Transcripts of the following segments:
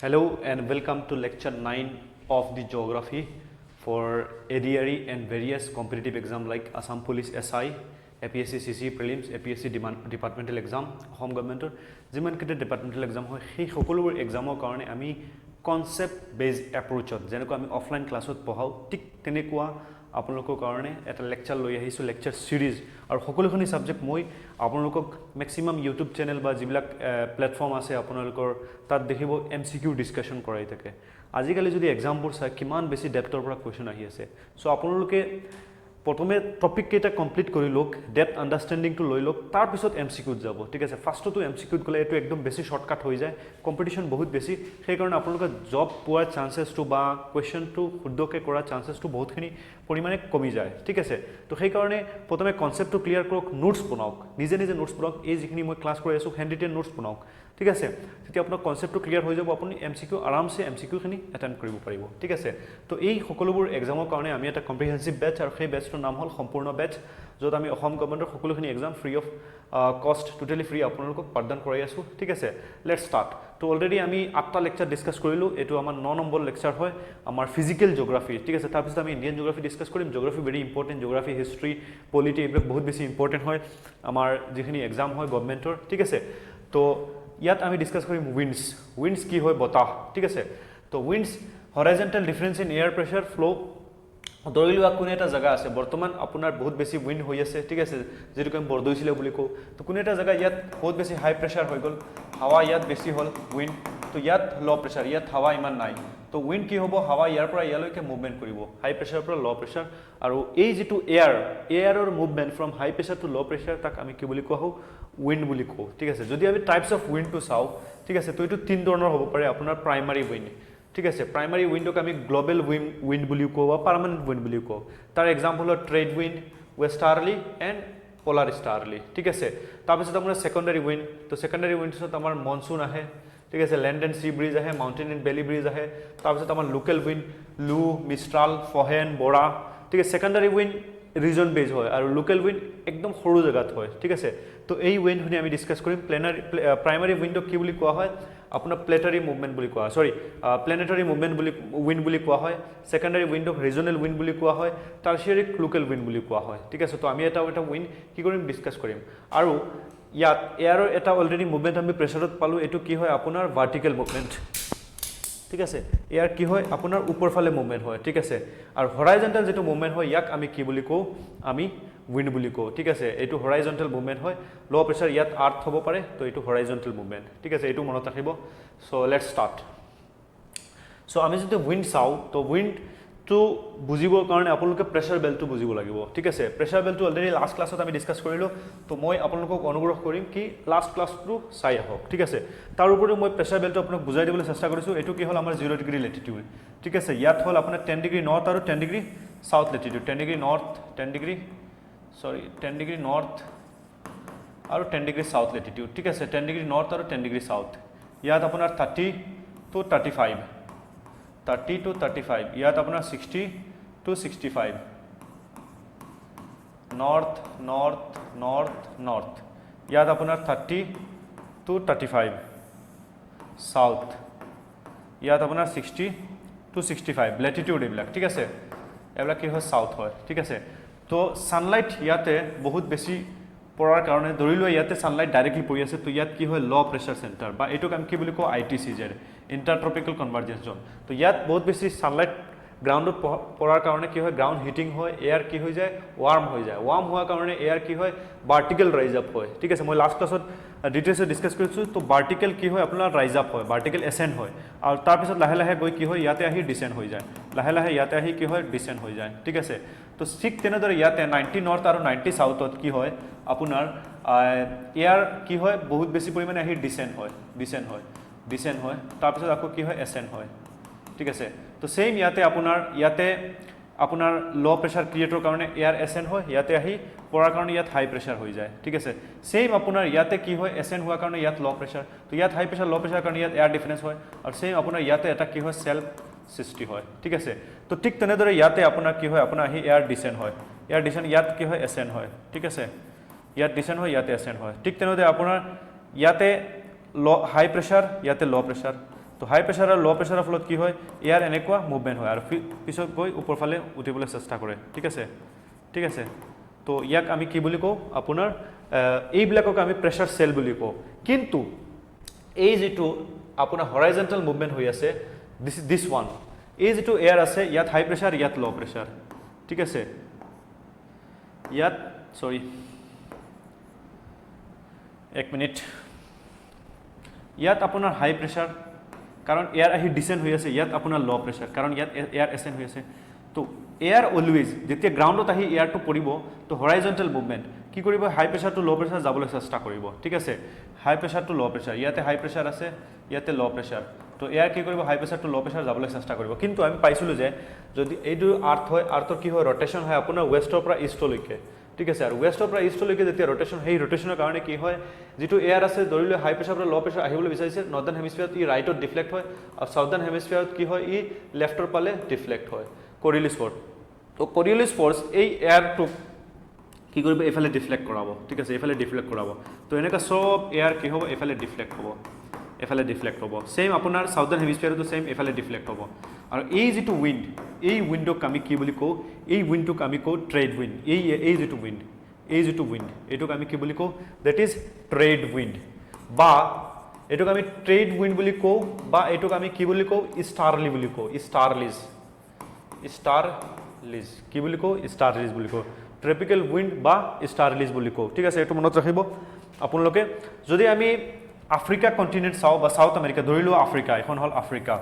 Hello and welcome to lecture 9 of the geography for ADRE and various competitive exam like Assam Police SI, APSC CC Prelims, APSC Departmental Exam, Home Government, যিমান কেইটা departmental exam হয় সেই সকলোবোৰ এক্সামৰ কাৰণে আমি concept based এপ্ৰোচত যেনেকৈ আমি offline ক্লাছত পঢ়াও ঠিক তেনেকুৱা আপোনালোকৰ কাৰণে এটা লেকচাৰ লৈ আহিছো লেকচাৰ সিৰিজ আৰু সকলোখিনি সাবজেক্ট মই আপোনালোকক ম্যাক্সিমাম ইউটিউব চেনেল বা যিবিলাক প্ল্যাটফৰ্ম আছে আপোনালোকৰ তাত দেখিব এমসিকিউ ডিসকাশন কৰাই থাকে আজিকালি যদি এক্সামবোৰ চাই কিমান বেছি ডেপথৰ পৰা কোৱেশ্চন আহি আছে সো আপোনালোকে প্ৰথমে টপিক কেইটা কমপ্লিট কৰি লওক ডেপথ আন্ডাৰষ্টেণ্ডিং টু লৈ লওক তাৰ পিছত এমসিকিউত যাব ঠিক আছে ফাৰ্ষ্টটো এমসিকিউত গলে এটো একদম বেছি শৰ্টকাট হৈ যায় কম্পিটিশন বহুত বেছি সেই কাৰণে আপোনালোকে জব পোৱাৰ চান্সেছটো বা কোৱেশ্চনটো শুদ্ধকে কৰা চান্সেছটো বহুতখিনি পৰিমাণে কমি যায় ঠিক আছে তো সেই কাৰণে প্ৰথমে কনসেপ্টটো ক্লিয়াৰ কৰক নোটছ বনাওক নিজে নিজে নোটছ বনাওক এই যিখিনি মই ক্লাছ কৰি আছো হ্যান্ড ৰিটেন নোটছ বনাওক ঠিক আছে তেতিয়া আপোনাৰ কনসেপ্টটো ক্লিয়াৰ হৈ যাব আপুনি এমসিকিউ আৰামসে এমসিকিউখিনি এটেম্প কৰিব পাৰিব ঠিক আছে তো এই সকলোবোৰ এক্সামৰ কাৰণে আমি এটা কম্প্ৰিহেনসিভ বেচ আৰু সেই বেচটোৰ নাম হ'ল সম্পূৰ্ণ বেচ যত আমি অসম গভৰ্ণমেণ্টৰ সকলোখিনি এক্সাম ফ্ৰী অফ কষ্ট টোটালি ফ্ৰী আপোনালোকক প্ৰদান কৰাই আছো ঠিক আছে লেটস ষ্টাৰ্ট তো অলৰেডি আমি 8টা লেকচাৰ ডিসকাস কৰিলো এটো আমাৰ 9 নম্বৰ লেকচাৰ হয় আমাৰ ফিজিক্যাল জিওগ্ৰাফি ঠিক আছে তাৰ পিছত আমি ইণ্ডিয়ান জিওগ্ৰাফি ডিসকাস কৰিম geography very important geography history polity এইবিলাক বহুত বেছি ইম্পৰ্টেন্ট হয় আমাৰ যিখিনি এক্সাম হয় গভৰ্ণমেণ্টৰ ঠিক আছে তো ইয়াত আমি ডিসকাস কৰিম উইন্ডস কি হয় বতাহ ঠিক আছে তো winds horizontal difference in air pressure flow দৰিলুৱা কোন এটা জায়গা আছে বৰ্তমান আপোনাৰ বহুত বেছি উইন্ড হৈ আছে ঠিক আছে যেটো কম বৰদৈছিলে বুলি কও তো কোন এটা জায়গা ইয়াত বহুত বেছি হাই প্ৰেছাৰ হৈ গল হাৱা ইয়াত বেছি হল উইন্ড তো ইয়াত লো প্ৰেছাৰ ইয়াত হাৱা ইমান নাই তো উইন্ড কি হ'ব হাৱা ইয়াৰ পৰা ইয়ালৈকে মুভমেন্ট কৰিব হাই প্ৰেছাৰ পৰা লো প্ৰেছাৰ আৰু এই যেটো এয়াৰৰ movement from high pressure to low pressure তাক আমি কি বুলি কোৱা উইন্ড বুলি কও ঠিক আছে যদি আমি টাইপস অফ উইন্ড টু চাও ঠিক আছে তো এটো তিন ধৰণৰ হ'ব পাৰে আপোনাৰ প্ৰাইমাৰী উইন্ড ঠিক আছে প্ৰাইমাৰী উইন্ডক আমি গ্লোবাল উইন্ড বুলি কও বা পাৰ্মানেন্ট উইন্ড বুলি কও তাৰ এক্সাম্পল হ'ল ট্ৰেড উইন্ড ওয়েস্টাৰ্লি এন্ড পোলাৰ স্টাৰলি ঠিক আছে তাৰপিছত আমাৰ সেকেন্ডাৰী উইন্ড তো সেকেন্ডাৰী উইন্ডছত আমাৰ মনসুন আহে ঠিক আছে ল্যান্ড এন্ড সি ব্ৰিজ আহে মাউন্টেন এন্ড ভ্যালি ব্ৰিজ আহে তাৰপিছত আমাৰ লোকাল উইন্ড লু মিস্ট্ৰাল ফহেন বৰা ঠিক আছে সেকেন্ডাৰী উইন্ড ৰিজন বেজ হয় আৰু লোকাল উইন্ড একদম সৰু জায়গাত হয় ঠিক আছে তো এই উইন্ড হুনি আমি ডিসকাস কৰিম প্ৰাইমাৰী উইন্ডক কি বুলি কোৱা হয় আপোনাৰ প্লেটাৰী মুভমেন্ট বুলি কোৱা সৰি প্ল্যানেটাৰী মুভমেন্ট বুলি উইন্ড বুলি কোৱা হয় সেকেন্ডাৰী উইন্ডক ৰিজনাল উইন্ড বুলি কোৱা হয় টাৰশিয়াৰী লোকাল উইন্ড বুলি কোৱা হয় ঠিক আছে তো আমি এটা উইন্ড কি কৰিম ডিসকাস কৰিম আৰু ইয়াত এয়াৰৰ এটা অলৰেডি মুভমেন্ট আমি প্ৰেছাৰত পালো এটো কি হয় আপোনাৰ ভাৰ্টিকেল মুভমেন্ট ঠিক আছে এয়াৰ কি হয় আপোনাৰ ওপৰ ফালে মুভমেন্ট হয় ঠিক আছে আৰু হৰাইজন্টাল যেটো মুভমেন্ট হয় ইয়াক আমি কি বুলি কও আমি উইন্ড বুলি কও ঠিক আছে এটো হৰাইজন্টাল মুভমেন্ট হয় লো প্ৰেছাৰ ইয়াত আৰ্থ হ'ব পাৰে তো এটো হৰাইজন্টাল মুভমেন্ট ঠিক আছে এটো মনত ৰাখিব সো লেটস ষ্টাৰ্ট সো আমি যদি উইন্ড চাও তো উইন্ড তো বুজিবৰ কাৰণে আপোনালোকে প্ৰেছাৰ বেল্টটো বুজিব লাগিব ঠিক আছে প্ৰেছাৰ বেল্টটো অলৰেডি লাষ্ট ক্লাছত আমি ডিসকাস কৰিলো তো মই আপোনালোকক অনুগ্ৰহ কৰিম কি লাষ্ট ক্লাছটো চাই আহক ঠিক আছে তাৰ ওপৰত মই প্ৰেছাৰ বেল্টটো আপোনাক বুজাই দিবলৈ চেষ্টা কৰিছো এটো কি হল আমাৰ 0 ডিগ্ৰী ল্যাটিটিউড ঠিক আছে ইয়াত হল আপোনাৰ 10 ডিগ্ৰী নৰ্থ আৰু 10 degree south Latitude 10 degree north 10 degree সৰি 10 ডিগ্ৰী নৰ্থ আৰু 10 ডিগ্ৰী সাউথ ল্যাটিটিউড ঠিক আছে 10 ডিগ্ৰী নৰ্থ আৰু 10 ডিগ্ৰী সাউথ ইয়াত আপোনাৰ 30 to 35 30 to 35 ইয়াত আপোনাৰ 60 to 65 north north north north ইয়াত আপোনাৰ 30 to 35 সাউথ ইয়াত আপোনাৰ 60 to 65 ল্যাটিটিউড এইবিলাক ঠিক আছে এইবিলাক কি হয় সাউথ হয় ঠিক আছে তো সানলাইট ইয়াতে বহুত বেছি পৰাৰ কাৰণে দৰিলুৱা ইয়াতে সানলাইট ডাইৰেক্টলি পৰি আছে তো ইয়াত কি হয় লো প্ৰেছাৰ সেন্টাৰ বা এটো কাম কি বুলি কও আইটিসিজেড ইন্টাৰট্ৰপিক্যাল কনভাৰ্জেন্স জোন তো ইয়াত বহুত বেছি সানলাইট গ্ৰাউণ্ডত পৰাৰ কাৰণে কি হয় গ্ৰাউণ্ড হিটিং হয় এয়াৰ কি হৈ যায় ওয়াৰ্ম হৈ যায় ওয়াৰ্ম হোৱাৰ কাৰণে এয়াৰ কি হয় ভাৰ্টিকেল ৰাইজ আপ হয় ঠিক আছে মই লাষ্ট ক্লাছত ডিটেইলছত ডিসকাস কৰিছো তো ভাৰ্টিকেল কি হয় আপোনাৰ ৰাইজ আপ হয় ভাৰ্টিকেল এসেন্ড হয় আৰু তাৰ পিছত লাহে লাহে গৈ কি হয় ইয়াতে আহি ডিসেন্ড হৈ যায় লাহে লাহে ইয়াতে আহি কি হয় ডিসেন্ড হৈ যায় ঠিক আছে তো ঠিক তেনেদৰে ইয়াতে 90 নৰ্থ আৰু 90 সাউথত কি হয় আপোনাৰ এয়াৰ কি হয় বহুত বেছি পৰিমাণে আহি ডিসেন্ড হয় তাৰ পিছত আকৌ কি হয় এসেন্ড হয় ঠিক আছে তো সেম ইয়াতে আপোনাৰ লো প্ৰেছাৰ ক্ৰিয়েটৰ কাৰণে এয়াৰ এসেন্ড হয় ইয়াতে আহি পৰাৰ কাৰণে ইয়াত হাই প্ৰেছাৰ হৈ যায় ঠিক আছে সেম আপোনাৰ ইয়াতে কি হয় এসেন্ড হোৱাৰ কাৰণে ইয়াত লো প্ৰেছাৰ তো ইয়াত হাই প্ৰেছাৰ লো প্ৰেছাৰ কাৰণে ইয়াত এয়াৰ ডিফাৰেন্স হয় আৰু সেম আপোনাৰ ইয়াতে এটা কি হয় সেলফ সৃষ্টি হয় ঠিক আছে তো ঠিক তেনেদৰে ইয়াতে আপোনাৰ কি হয় আপোনাৰ আহি এয়াৰ ডিসেন্ড হয় এয়াৰ ডিসেন্ড ইয়াত কি হয় এসেন্ড হয় ঠিক আছে ইয়াত ডিসেন্ড হয় ইয়াতে এসেন্ড হয় ঠিক তেনেদৰে আপোনাৰ ইয়াতে লো হাই প্ৰেছাৰ ইয়াতে লো প্ৰেছাৰ তো হাই প্ৰেছাৰ আৰু ল' প্ৰেছাৰৰ ফলত কি হয় এয়াৰ এনেকুৱা মুভমেণ্ট হয় আৰু পিছত গৈ ওপৰ ফালে উঠিবলৈ চেষ্টা কৰে ঠিক আছে তো ইয়াক আমি কি বুলি কওঁ আপোনাৰ এইবিলাকক আমি প্ৰেছাৰ চেল বুলি কওঁ কিন্তু এই যেটো আপোনাৰ হৰাইজন্টাল মুভমেণ্ট হৈ আছে দিস ওয়ান এই যেটো এয়াৰ আছে ইয়াত হাই প্ৰেছাৰ ইয়াত ল' প্ৰেছাৰ ঠিক আছে ইয়াত সৰি এক মিনিট ইয়াত আপোনাৰ হাই প্ৰেছাৰ কাৰণ এয়াৰ আহি ডিসেন্ড হৈ আছে ইয়াত আপোনাৰ ল' প্ৰেছাৰ কাৰণ ইয়াত এয়াৰ এসেন্ড হৈ আছে তো এয়াৰ অলৱেজ যেতিয়া গ্ৰাউণ্ডত আহি এয়াৰটো পৰিব তো হৰাইজন্টাল মুভমেণ্ট কি কৰিব হাই প্ৰেছাৰ টু ল' প্ৰেছাৰ যাবলৈ চেষ্টা কৰিব ঠিক আছে হাই প্ৰেছাৰ টু ল' প্ৰেছাৰ ইয়াতে হাই প্ৰেছাৰ আছে ইয়াতে ল' প্ৰেছাৰ তো এয়াৰ কি কৰিব হাই প্ৰেছাৰ টু ল' প্ৰেছাৰ যাবলৈ চেষ্টা কৰিব কিন্তু আমি পাইছিলোঁ যে যদি এইটো আৰ্থ হয় আৰ্থৰ কি হয় ৰটেশ্যন হয় আপোনাৰ ৱেষ্টৰ পৰা ইষ্টলৈকে ঠিক আছে আৰু ৱেষ্টৰ পৰা ইষ্টলৈকে যেতিয়া ৰটেশ্যন সেই ৰটেশ্যনৰ কাৰণে কি হয় যেটো এয়াৰ আছে ধৰি লৈ হাই প্ৰেছাৰ পৰা ল' প্ৰেছাৰ আহিবলৈ বিচাৰিছে নৰ্দাৰ্ণ হেমিস্ফিয়াৰত ই ৰাইটত ডিফ্লেক্ট হয় আৰু সাউদাৰ্ণ হেমিস্ফিয়াৰত কি হয় ই লেফ্টৰ পালে ডিফ্লেক্ট হয় কৰিলিছ ফ'ৰ্চ তো কৰিলিছ ফ'ৰ্চ এই এয়াৰটোক কি কৰিব এফালে ডিফ্লেক্ট কৰাব ঠিক আছে এফালে ডিফ্লেক্ট কৰাব তো এনেকা সব এয়াৰ কি হ'ব এফালে ডিফ্লেক্ট হ'ব এফালে ডিফ্লেক্ট হ'ব সেম আপোনাৰ সাউদাৰ্ণ হেমিস্ফিয়াৰতো সেম এফালে ডিফ্লেক্ট হ'ব আৰু এই যেটো উইণ্ড এই উইণ্ডক আমি কি বুলি কওঁ এই উইণ্ডটোক আমি কওঁ ট্ৰেড উইণ্ড এই যেটো উইণ্ড এইটোক আমি কি বুলি কওঁ দ্যাট ইজ ট্ৰেড উইণ্ড বা এইটোক আমি ট্ৰেড উইণ্ড বুলি কওঁ বা এইটোক আমি কি বুলি কওঁ ষ্টাৰলি বুলি কওঁ ষ্টাৰলিজ কি বুলি কওঁ ষ্টাৰলিজ বুলি কওঁ ট্ৰপিকেল উইণ্ড বা ষ্টাৰলিজ বুলি কওঁ ঠিক আছে এইটো মনত ৰাখিব আপোনালোকে যদি আমি আফ্ৰিকা কণ্টিনেণ্ট চাওঁ বা সাউথ আমেৰিকা ধৰি লোৱা আফ্ৰিকা এখন হ'ল আফ্ৰিকা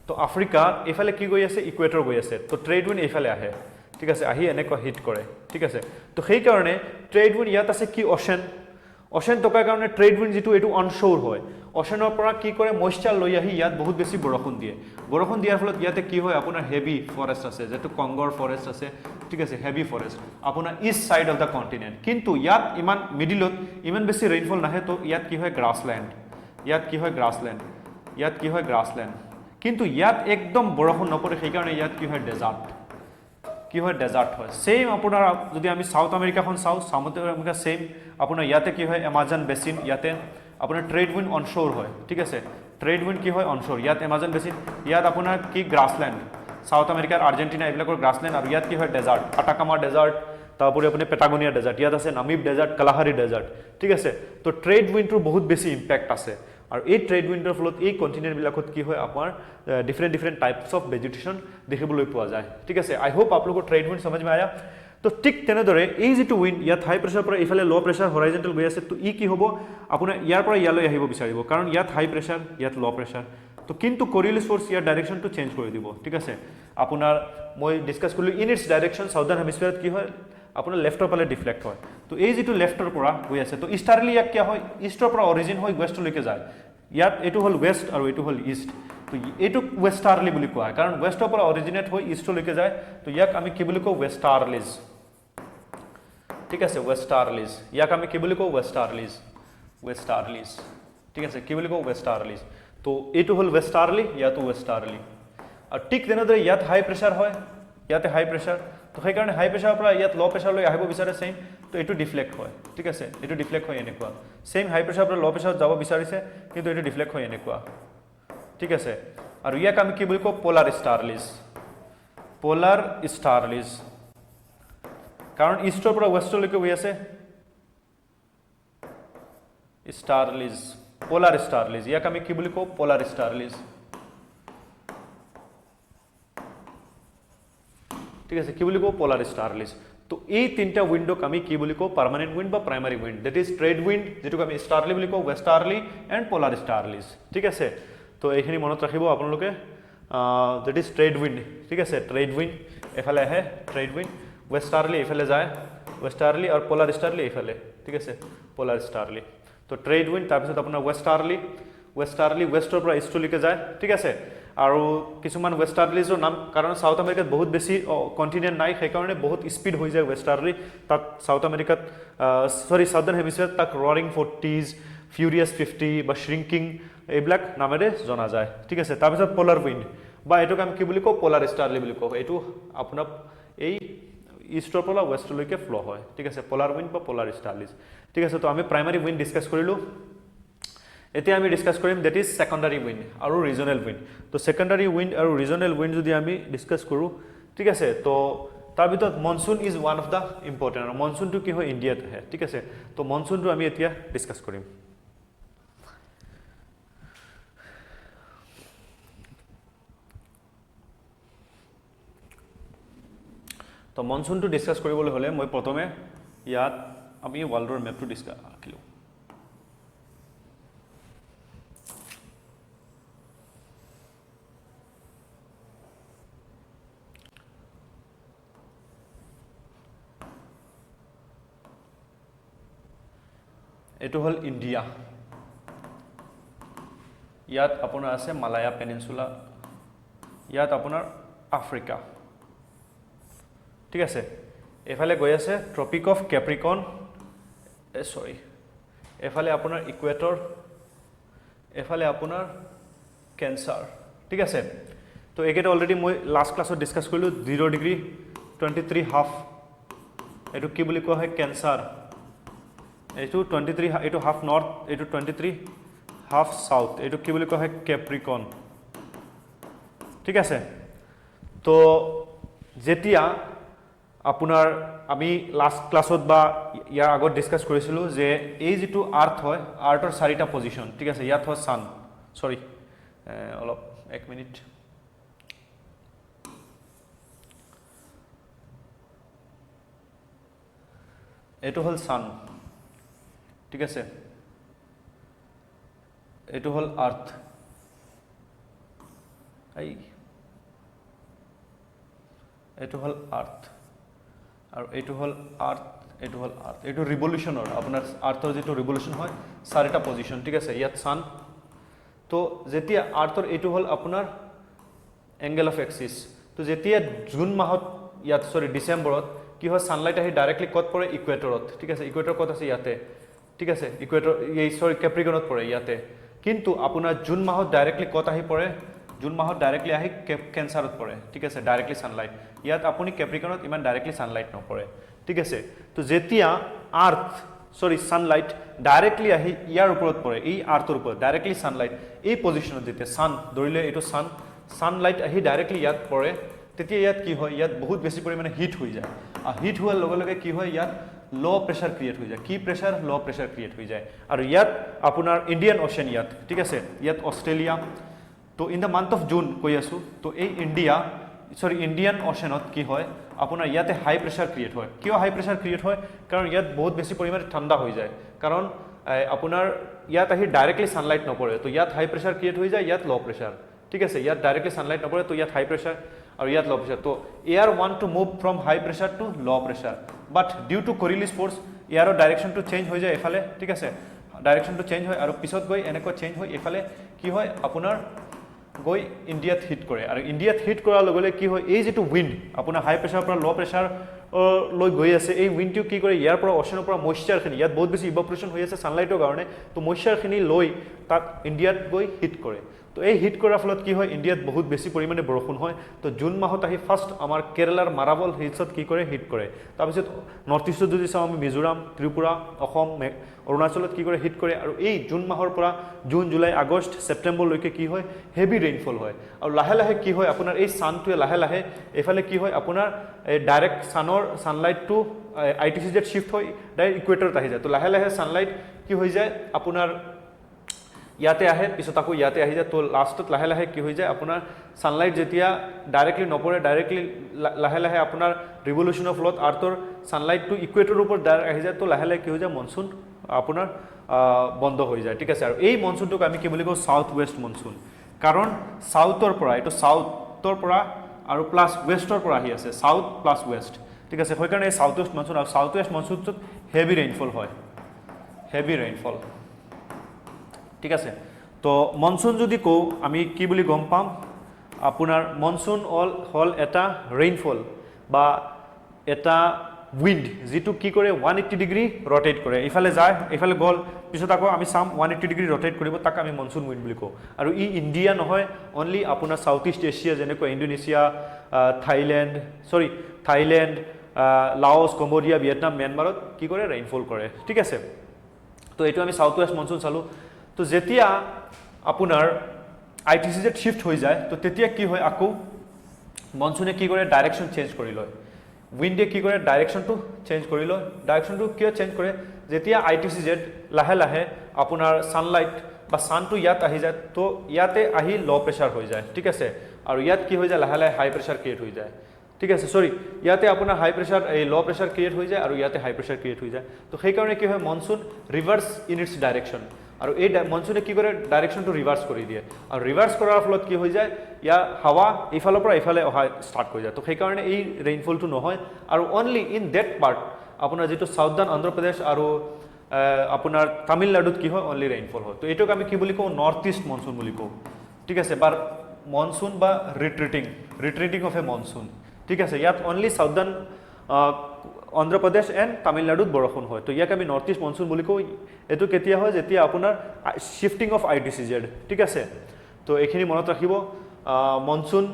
তো আফ্ৰিকা এইফালে কি গৈ আছে ইকুৱেটৰ গৈ আছে তো ট্ৰেড উইণ্ড এইফালে আহে ঠিক আছে আহি এনেকুৱা হিট কৰে ঠিক আছে তো সেইকাৰণে ট্ৰেড উইণ্ড ইয়াত আছে কি অ'চেন থকাৰ কাৰণে ট্ৰেড উইণ্ড যেটো এইটো অনশ্ব'ৰ হয় অ'চেনৰ পৰা কি কৰে মইশ্চাৰ লৈ আহি ইয়াত বহুত বেছি বৰষুণ দিয়াৰ ফলত ইয়াতে কি হয় আপোনাৰ হেভি ফৰেষ্ট আছে যেটো কংগৰ ফৰেষ্ট আছে ঠিক আছে হেভি ফৰেষ্ট আপোনাৰ east side of the continent কিন্তু ইয়াত ইমান মিডিলত ইমান বেছি ৰেইনফল নাহে তো ইয়াত কি হয় গ্ৰাছলেণ্ড কিন্তু ইয়াত একদম বৰষুণ নপৰে সেইকাৰণে ইয়াত কি হয় ডেজাৰ্ট হয় সেম আপোনাৰ যদি আমি সাউথ আমেৰিকাখন চাওঁ সাউথ আমেৰিকা সেম আপোনাৰ ইয়াতে কি হয় এমাজন বেচিন ইয়াতে আপোনাৰ ট্ৰেড উইণ্ড অনশ্ব'ৰ হয় ঠিক আছে ট্ৰেড উইণ্ড কি হয় অনশ্ব'ৰ ইয়াত এমাজন বেচিন ইয়াত আপোনাৰ কি গ্ৰাছলেণ্ড সাউথ আমেৰিকাৰ আৰ্জেণ্টিনা এইবিলাকৰ গ্ৰাছলেণ্ড আৰু ইয়াত কি হয় ডেজাৰ্ট আটাকামা ডেজাৰ্ট তাৰোপৰি আপুনি পেটাগনিয়া ডেজাৰ্ট ইয়াত আছে নামিব ডেজাৰ্ট কালাহাৰী ডেজাৰ্ট ঠিক আছে তো ট্ৰেড উইণ্ডটোৰ বহুত বেছি ইম্পেক্ট আছে আৰু এই ট্ৰেড উইণ্ডৰ ফলত এই কণ্টিনেণ্টবিলাকত কি হয় আপোনাৰ ডিফাৰেণ্ট টাইপছ অফ ভেজিটেশ্যন দেখিবলৈ পোৱা যায় ঠিক আছে আই হোপ আপোনালোকৰ ট্ৰেড উইণ্ড সমজ মে আয়া তো ঠিক তেনেদৰে এই যেটো উইণ্ড ইয়াত হাই প্ৰেছাৰ পৰা এইফালে ল' প্ৰেছাৰ হৰাইজেণ্টেল গৈ আছে তো ই কি হ'ব আপোনাৰ ইয়াৰ পৰা ইয়ালৈ আহিব বিচাৰিব কাৰণ ইয়াত হাই প্ৰেছাৰ ইয়াত ল' প্ৰেছাৰ তো কিন্তু কৰিলিছ ফ'ৰ্চ ইয়াৰ ডাইৰেকশ্যনটো চেঞ্জ কৰি দিব ঠিক আছে আপোনাৰ মই ডিছকাছ কৰিলোঁ ইন ইটছ ডাইৰেকশ্যন সাউদাৰ্ণ হেমিস্ফিয়াৰত কি হয় আপোনাৰ লেফ্টৰ ফালে ডিফ্লেক্ট হয় তো এই যেটো লেফ্টৰ পৰা গৈ আছে তো ইষ্টাৰলি ইয়াক কি হয় ইষ্টৰ পৰা অৰিজিন হৈ ৱেষ্টলৈকে যায় ইয়াত এইটো হ'ল ৱেষ্ট আৰু এইটো হ'ল ইষ্ট তো এইটোক ৱেষ্টাৰলি বুলি কোৱা হয় কাৰণ ৱেষ্টৰ পৰা অৰিজিনেট হৈ ইষ্টলৈকে যায় তো ইয়াক আমি কি বুলি কওঁ ৱেষ্টাৰলিজ ঠিক আছে ৱেষ্টাৰলিজ ইয়াক আমি কি বুলি কওঁ ৱেষ্টাৰলিজ ঠিক আছে কি বুলি কওঁ ৱেষ্টাৰলিজ তো এইটো হ'ল ৱেষ্টাৰলি ইয়াতো ৱেষ্টাৰলি আৰু ঠিক তেনেদৰে ইয়াত হাই প্ৰেছাৰ হয় ইয়াতে হাই প্ৰেছাৰ তো সেইকাৰণে হাই প্ৰেছাৰৰ পৰা ইয়াত ল' প্ৰেছাৰলৈ আহিব বিচাৰে সেম তো এইটো ডিফ্লেক্ট হয় ঠিক আছে এইটো ডিফ্লেক্ট হয় এনেকুৱা সেম হাই প্ৰেছাৰৰ পৰা ল' প্ৰেছাৰত যাব বিচাৰিছে কিন্তু এইটো ডিফ্লেক্ট হয় এনেকুৱা ঠিক আছে আৰু ইয়াক আমি কি বুলি কওঁ পলাৰ ষ্টাৰলিজ কাৰণ ইষ্টৰ পৰা ৱেষ্টলৈকে গৈ আছে পলাৰ ষ্টাৰলিজ ইয়াক আমি কি বুলি কওঁ পলাৰ ষ্টাৰলিজ ঠিক আছে কি বুলি কওঁ পলাৰ ষ্টাৰলিজ তো এই তিনিটা উইণ্ডক আমি কি বুলি কওঁ পাৰ্মানেণ্ট উইণ্ড বা primary wind that is trade wind যেটোক আমি ষ্টাৰলি বুলি কওঁ ৱেষ্টাৰলি এণ্ড পলাৰ ষ্টাৰলিজ ঠিক আছে তো এইখিনি মনত ৰাখিব আপোনালোকে দ্যাট ইজ ট্ৰেড উইণ্ড ঠিক আছে ট্ৰেড উইণ্ড এফালে আহে ট্ৰেড উইণ্ড ৱেষ্টাৰলি এইফালে যায় ৱেষ্টাৰলি আৰু পলাৰ ষ্টাৰলি এইফালে ঠিক আছে পলাৰ ষ্টাৰলি তো ট্ৰেড উইণ্ড তাৰপিছত আপোনাৰ ৱেষ্টাৰলি ৱেষ্টৰ পৰা ইষ্টলৈকে যায় ঠিক আছে আৰু কিছুমান ৱেষ্টাৰলিজৰ নাম কাৰণ সাউথ আমেৰিকাত বহুত বেছি কণ্টিনেণ্ট নাই সেইকাৰণে বহুত স্পীড হৈ যায় ৱেষ্টাৰলি তাত সাউথ আমেৰিকাত সাউদাৰ্ণ হেমিস্ফিয়াৰত তাক ৰৰিং 40s ফিউৰিয়াছ 50 বা শ্ৰিংকিং এইবিলাক নামেৰে জনা যায় ঠিক আছে তাৰপিছত পলাৰ উইণ্ড বা এইটোক আমি কি বুলি কওঁ পলাৰ ষ্টাৰলি বুলি কওঁ এইটো আপোনাৰ এই ইষ্টৰ পৰা ৱেষ্টলৈকে ফ্ল' হয় ঠিক আছে পলাৰ উইণ্ড বা পলাৰ ষ্টাৰলিজ ঠিক আছে তো আমি প্ৰাইমাৰী উইণ্ড ডিছকাছ কৰিলোঁ এতিয়া আমি ডিসকাস কৰিম দ্যাট ইজ সেকেন্ডাৰী উইন্ড আৰু ৰিজনাল উইন্ড তো সেকেন্ডাৰী উইন্ড আৰু ৰিজনাল উইন্ড যদি আমি ডিসকাস কৰো ঠিক আছে তো তাৰ ভিতৰত monsoon is one of the important আৰু মনসুনটো কি হয় ইণ্ডিয়াত আহে ঠিক আছে তো মনসুনটো আমি এতিয়া ডিসকাস কৰিম তো মনসুনটো ডিসকাস কৰিবলৈ হলে মই প্ৰথমে ইয়াত আমি ওয়াৰ্ল্ডৰ মেপটো ডিসকাস কৰিলো এটো হল ইন্ডিয়া ইয়াত আপোনাৰ আছে মালায়া পেনিনসুলা ইয়াত আপোনাৰ আফ্ৰিকা ঠিক আছে এফালে গৈ আছে ট্ৰপিক অফ কেপ্ৰিকন সৰি এফালে আপোনাৰ ইকুৱেটৰ এফালে আপোনাৰ ক্যান্সাৰ ঠিক আছে তো একেটা অলৰেডি মই লাষ্ট ক্লাছত ডিসকাস কৰিলো 0 ডিগ্ৰী 23 হাফ এটো কি বুলি কোৱা হয় ক্যান্সাৰ এটো 23 এটো হাফ নৰ্থ এটো 23 হাফ সাউথ এটো কি বুলি কোৱা হয় কেপ্ৰিকন ঠিক আছে তো যেতিয়া আপোনাৰ আমি লাষ্ট ক্লাছত বা ইয়াৰ আগত ডিসকাস কৰিছিলো যে এই যেটো আৰ্থ হয় আৰ্থৰ চাৰিটা পজিশন ঠিক আছে ইয়াত হয় সান সৰি অলপ 1 মিনিট এটো হল সান ঠিক আছে এটো হল আর্থ এই এটো হল আর্থ আৰু এটো হল আৰ্থ এটো হল আৰ্থ এটো ৰিভলিউশনৰ আপোনাৰ আৰ্থৰ যেটো ৰিভলিউশন হয় চাৰিটা পজিশন ঠিক আছে ইয়াত সান তো যেতিয়া আৰ্থৰ এটো হল আপোনাৰ এংগেল অফ এক্সিস তো যেতিয়া জুন মাহত ইয়াত সৰি ডিসেম্বৰত কি হয় সানলাইট আহি ডাইৰেক্টলি কত পৰে ইকুৱেটৰত ঠিক আছে ইকুৱেটৰ কত আছে ইয়াতে ঠিক আছে ইকুৱেটৰ এই সৰি কেপ্ৰিকনত পৰে ইয়াতে কিন্তু আপোনাৰ জুন মাহত ডাইৰেক্টলি কত আহি পৰে জুন মাহত ডাইৰেক্টলি আহি ক্যান্সাৰত পৰে ঠিক আছে ডাইৰেক্টলি সানলাইট ইয়াত আপুনি কেপ্ৰিকনত ইমান ডাইৰেক্টলি সানলাইট নপৰে ঠিক আছে তো যেতিয়া আৰ্থ সৰি সানলাইট ডাইৰেক্টলি আহি ইয়াৰ ওপৰত পৰে এই আৰ্থৰ ওপৰত ডাইৰেক্টলি সানলাইট এই পজিশনত যেতিয়া সান ধৰিলে এটো সান সানলাইট আহি ডাইৰেক্টলি ইয়াত পৰে তেতিয়া ইয়াত কি হয় ইয়াত বহুত বেছি পৰিমাণে হিট হৈ যায় আৰু হিট হোৱাৰ লগে লগে কি হয় ইয়াত লো প্ৰেসাৰ ক্ৰিয়েট হৈ যায় কি প্ৰেসাৰ লো প্ৰেসাৰ ক্ৰিয়েট হৈ যায় আৰু ইয়াত আপোনাৰ ইণ্ডিয়ান অcean ইয়াত ঠিক আছে ইয়াত অস্ট্ৰেলিয়া তো in the month of June কৈ আছো তো এই ইণ্ডিয়ান অceanত কি হয় আপোনাৰ ইয়াতে হাই প্ৰেসাৰ ক্ৰিয়েট হয় কিয় হাই প্ৰেসাৰ ক্ৰিয়েট হয় কাৰণ ইয়াত বহুত বেছি পৰিমাণে ঠাণ্ডা হৈ যায় কাৰণ আপোনাৰ ইয়াত আহি ডাইৰেক্টলি সানলাইট নপৰে তো ইয়াত হাই প্ৰেসাৰ ক্ৰিয়েট হৈ যায় ইয়াত লো প্ৰেসাৰ ঠিক আছে ইয়াত ডাইৰেক্টলি সানলাইট নপৰে তো ইয়াত হাই প্ৰেসাৰ আৰু ইয়াত লো প্ৰেসাৰ তো air want to move from high pressure to low pressure but due to Coriolis force এয়াৰৰ ডাইৰেকশনটো চেঞ্জ হৈ যায় এফালে ঠিক আছে ডাইৰেকশনটো চেঞ্জ হয় আৰু পিছত গৈ এনেকৈ চেঞ্জ হয় এফালে কি হয় আপোনাৰ গৈ ইণ্ডিয়াত হিট কৰে আৰু ইণ্ডিয়াত হিট কৰাৰ লগে লগে কি হয় এই যেটো উইন্ড আপোনাৰ হাই প্ৰেসাৰৰ পৰা লো প্ৰেসাৰ লৈ গৈ আছে এই উইন্ডটো কি কৰে ইয়াৰ পৰা অceanৰ পৰা মইশ্চাৰখিনি ইয়াত বহুত বেছি ইভাপোৰেশ্যন হৈ আছে সানলাইটৰ কাৰণে তো মইশ্চাৰখিনি লৈ তাক ইণ্ডিয়াত গৈ হিট কৰে তো এই হিট কৰাৰ ফলত কি হয় ইণ্ডিয়াত বহুত বেছি পৰিমাণে বৰষুণ হয় তো জুন মাহত আহি ফাৰ্স্ট আমাৰ কেৰালাৰ মাৰাবল হিলছত কি কৰে হিট কৰে তাৰপিছত নৰ্থ ইষ্টত যদি চাওঁ আমি মিজোৰাম ত্ৰিপুৰা অসম অৰুণাচলত কি কৰে হিট কৰে আৰু এই জুন মাহৰ পৰা জুন জুলাই আগষ্ট ছেপ্টেম্বৰলৈকে কি হয় হেভি ৰেইনফল হয় আৰু লাহে লাহে কি হয় আপোনাৰ এই সানটোৱে লাহে লাহে এফালে কি হয় আপোনাৰ ডাইৰেক্ট সানলাইটটো আইটিচিজেত শিফট হৈ ডাইৰেক্ট ইকুৱেটৰত আহি যায় তো লাহে লাহে সানলাইট কি হৈ যায় আপোনাৰ ইয়াতে আহে পিছত আকৌ ইয়াতে আহি যায় তো লাষ্টত লাহে লাহে কি হৈ যায় আপোনাৰ সানলাইট যেতিয়া ডাইৰেক্টলি নপৰে ডাইৰেক্টলি লাহে লাহে আপোনাৰ ৰিভলিউশনৰ ফলত আৰ্থৰ সানলাইটটো ইকুৱেটৰৰ ওপৰত ডাইৰেক্ট আহি যায় তো লাহে লাহে কি হৈ যায় মনসুন আপোনাৰ বন্ধ হৈ যায় ঠিক আছে আৰু এই মনসুনটোক আমি কি বুলি কওঁ সাউথ ওয়েস্ট মনসুন কাৰণ সাউথৰ পৰা এটো সাউথৰ পৰা আৰু প্লাস ওয়েস্টৰ পৰা আহি আছে সাউথ প্লাস ওয়েস্ট ঠিক আছে সেইকাৰণে এই সাউথ ওয়েস্ট মনসুন আৰু সাউথ ওয়েস্ট মনসুনটোত হেভি ৰেইনফল হয় হেভি ৰেইনফল ঠিক আছে তো মনসুন যদি কও আমি কি বুলি গম পাম আপোনাৰ মনসুন হল এটা ৰেইনফল বা এটা উইন্ড যেটো কি কৰে 180 ডিগ্ৰী ৰোটেট কৰে ইফালে যায় ইফালে গল পিছত আকৌ আমি সাম 180 ডিগ্ৰী ৰোটেট কৰিব তাক আমি মনসুন উইন্ড বুলি কও আৰু ই ইণ্ডিয়া নহয় অনলি আপোনাৰ সাউথ ইষ্ট এছিয়া যেনেকৈ Indonesia Thailand Laos Cambodia Vietnam म्यांमारত কি কৰে ৰেইনফল কৰে ঠিক আছে তো এটো আমি সাউথ ওয়েস্ট মনসুন চালো তো যেতিয়া আপোনাৰ ITCZ শিফট হৈ যায় তো তেতিয়া কি হয় আকৌ মনসুনে কি কৰে ডাইৰেকশন চেঞ্জ কৰি লয় উইন্ডে কি কৰে ডাইৰেকশনটো চেঞ্জ কৰি লয় ডাইৰেকশনটো কিয় চেঞ্জ কৰে যেতিয়া ITCZ লাহে লাহে আপোনাৰ সানলাইট বা সানটো ইয়াত আহি যায় তো ইয়াতে আহি লো প্ৰেছাৰ হৈ যায় ঠিক আছে আৰু ইয়াত কি হৈ যায় লাহে লাহে হাই প্ৰেছাৰ ক্ৰিয়েট হৈ যায় ঠিক আছে সৰি ইয়াতে আপোনাৰ হাই প্ৰেছাৰ এই লো প্ৰেছাৰ ক্ৰিয়েট হৈ যায় আৰু ইয়াতে হাই প্ৰেছাৰ ক্ৰিয়েট হৈ যায় তো সেই কাৰণে কি হয় মনসুন ৰিভাৰ্স ইন ইটস ডাইৰেকশন আৰু এই মনসুনে কি কৰে ডাইৰেকশনটো ৰিভাৰ্স কৰি দিয়ে আৰু ৰিভাৰ্স কৰাৰ ফলত কি হৈ যায় ইয়া হাৱা ইফালৰ পৰা ইফালে অহা ষ্টাৰ্ট হৈ যায় তো সেই কাৰণে এই ৰেইনফলটো নহয় আৰু অনলি ইন দ্যাট পাৰ্ট আপোনাৰ যেটো সাউদাৰ্ণ অন্ধ্ৰ প্ৰদেশ আৰু আপোনাৰ তামিলনাডুত কি হয় অনলি ৰেইনফল হয় তো এটোক আমি কি বুলি কওঁ নৰ্থ ইষ্ট মনসুন বুলি কওঁ ঠিক আছে বাৰ মনসুন বা ৰিট্ৰিটিং অফ এ মনসুন ঠিক আছে ইয়াত অনলি সাউদাৰ্ণ অন্ধ্ৰ প্ৰদেশ এণ্ড তামিলনাডুত বৰষুণ হয় তো ইয়াক আমি নৰ্থ ইষ্ট মনসুন বুলি কওঁ এটো কেতিয়া হয় যেতিয়া আপোনাৰ শিফটিং অফ ITCZ ঠিক আছে তো এইখিনি মনত ৰাখিব মনসুন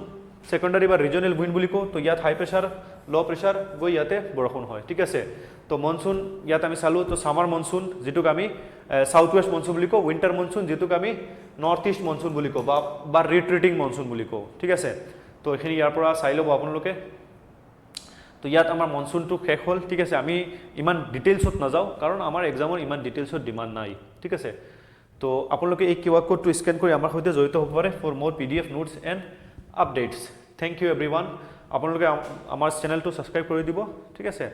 সেকেন্ডাৰী বা ৰিজনেল উইন্ড বুলি কওঁ তো ইয়াত হাই প্ৰেছাৰ লো প্ৰেছাৰ গৈ ইয়াতে বৰষুণ হয় ঠিক আছে তো মনসুন ইয়াত আমি চালো তো সামাৰ মনসুন যেটোক আমি সাউথ ওয়েস্ট মনসুন বুলি কওঁ উইন্টাৰ মনসুন যেটোক আমি নৰ্থ ইষ্ট মনসুন বুলি কওঁ বা ৰিট্ৰিটিং মনসুন বুলি কওঁ ঠিক আছে তো এইখিনি ইয়াৰ পৰা চাই ল'ব আপোনালোকে তো ইয়াত আমাৰ মনসুনটো শেষ হ'ল ঠিক আছে আমি ইমান ডিটেইলছত নাযাওঁ কাৰণ আমাৰ এক্সামৰ ইমান ডিটেইলছত ডিমাণ্ড নাই ঠিক আছে তো আপোনালোকে এই QR কোডটো স্ক্যান কৰি আমাৰ সৈতে জড়িত হ'ব পাৰে for more PDF notes and updates thank you everyone আপোনালোকে আমাৰ চেনেলটো সাবস্ক্ৰাইব কৰি দিব ঠিক আছে